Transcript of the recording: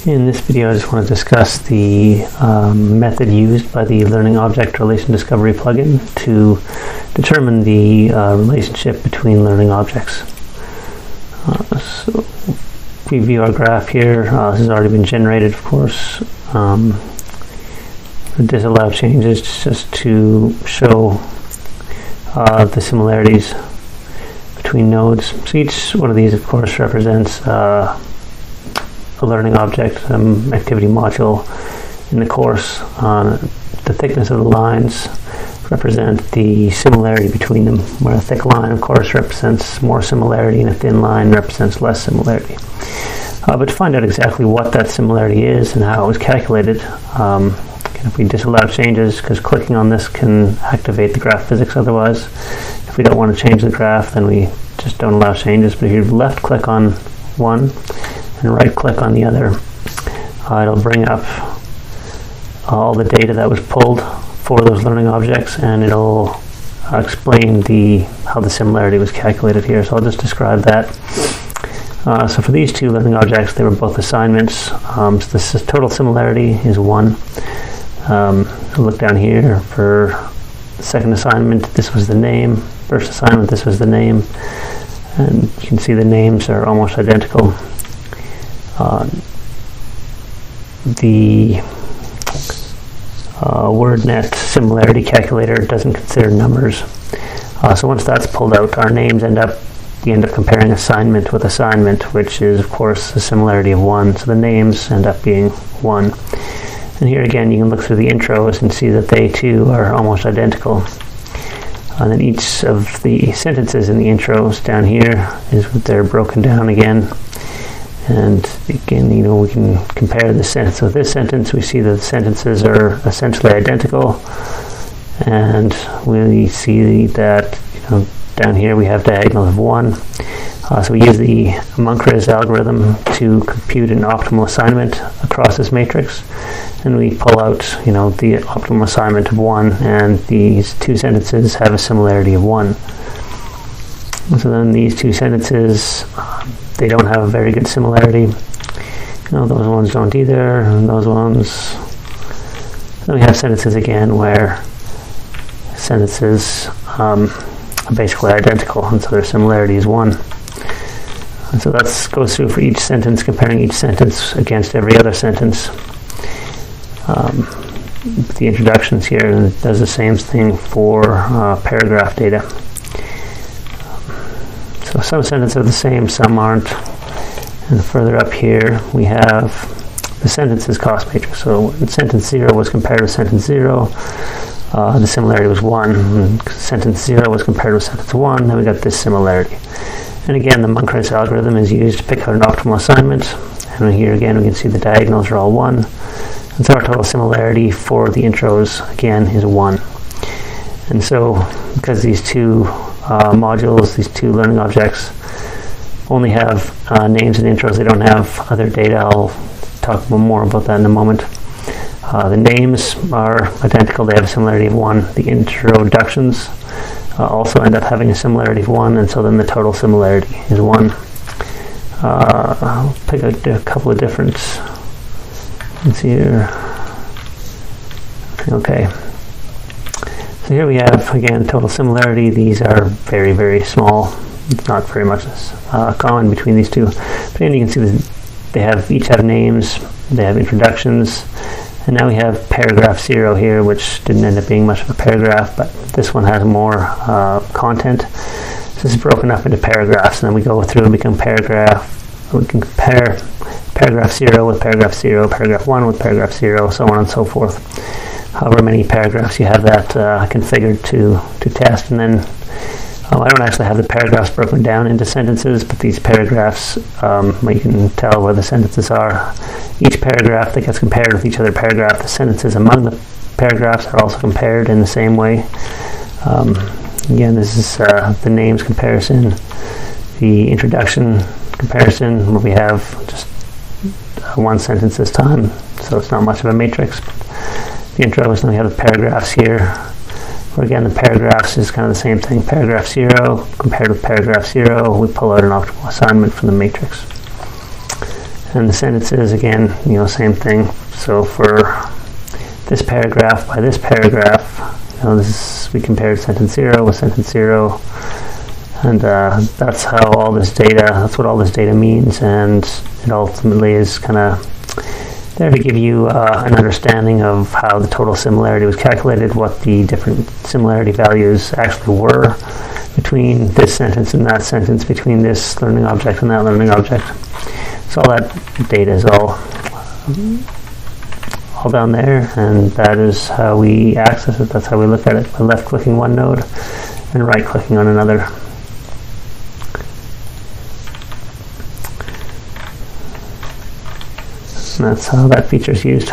In this video, I just want to discuss the method used by the Learning Object Relation Discovery plugin to determine the relationship between learning objects. So we view our graph here. This has already been generated, of course. Disallow changes just to show the similarities between nodes. So each one of these, of course, represents a learning object, activity module in the course. The thickness of the lines represent the similarity between them, where a thick line, of course, represents more similarity and a thin line represents less similarity. But to find out exactly what that similarity is and how it was calculated, if we disallow changes, because clicking on this can activate the graph physics otherwise. If we don't want to change the graph, then we just don't allow changes. But if you left click on one and right click on the other, it'll bring up all the data that was pulled for those learning objects, and it'll explain how the similarity was calculated here. So I'll just describe that. So for these two learning objects, they were both assignments. So this total similarity is 1. Look down here for the second assignment. This was the name. First assignment, this was the name. And you can see the names are almost identical. The WordNet similarity calculator doesn't consider numbers. So once that's pulled out, our names we end up comparing assignment with assignment, which is, of course, a similarity of 1. So the names end up being 1. And here again, you can look through the intros and see that they too are almost identical. And then each of the sentences in the intros down here they're broken down again. And again, we can compare this sentence with this sentence. We see that the sentences are essentially identical. And we see that down here we have diagonals of 1. So we use the Moodle algorithm to compute an optimal assignment across this matrix. And we pull out, the optimal assignment of 1, and these two sentences have a similarity of 1. So then these two sentences, they don't have a very good similarity. Those ones don't either, and those ones. Then we have sentences again where sentences are basically identical, and so their similarity is 1. And so that goes through for each sentence, comparing each sentence against every other sentence. The introductions here, and it does the same thing for paragraph data. So some sentences are the same, some aren't. And further up here, we have the sentences cost matrix. So when sentence 0 was compared with sentence 0, the similarity was 1. And sentence 0 was compared with sentence 1, then we got this similarity. And again, the Moodle algorithm is used to pick out an optimal assignment. And here again, we can see the diagonals are all 1. And so our total similarity for the intros, again, is 1. And so, because these two modules, these two learning objects, only have names and intros, they don't have other data. I'll talk more about that in a moment. The names are identical. They have a similarity of 1. The introductions also end up having a similarity of 1, and so then the total similarity is 1. I'll pick out a couple of different ones here. Okay. So here we have, again, total similarity. These are very, very small. It's not very much common between these two. But then you can see that they each have names, they have introductions, and now we have paragraph 0 here, which didn't end up being much of a paragraph, but this one has more content. So this is broken up into paragraphs, and then we go through and we can compare paragraph 0 with paragraph 0, paragraph 1 with paragraph 0, so on and so forth. However many paragraphs you have that configured to test. And then I don't actually have the paragraphs broken down into sentences, but these paragraphs, you can tell where the sentences are. Each paragraph that gets compared with each other paragraph, the sentences among the paragraphs are also compared in the same way. Again, this is the names comparison, the introduction comparison, where we have just one sentence this time, so it's not much of a matrix. The intros, and we have the paragraphs here, where again the paragraphs is kind of the same thing. Paragraph 0 compared with paragraph 0, we pull out an optimal assignment from the matrix. And the sentences, again, same thing. So for this paragraph by this paragraph, we compared sentence 0 with sentence 0, and that's what all this data means, and it ultimately is kind of there to give you an understanding of how the total similarity was calculated, what the different similarity values actually were between this sentence and that sentence, between this learning object and that learning object. So all that data is all down there, and that is how we access it. That's how we look at it, by left-clicking one node and right-clicking on another. And that's how that feature is used.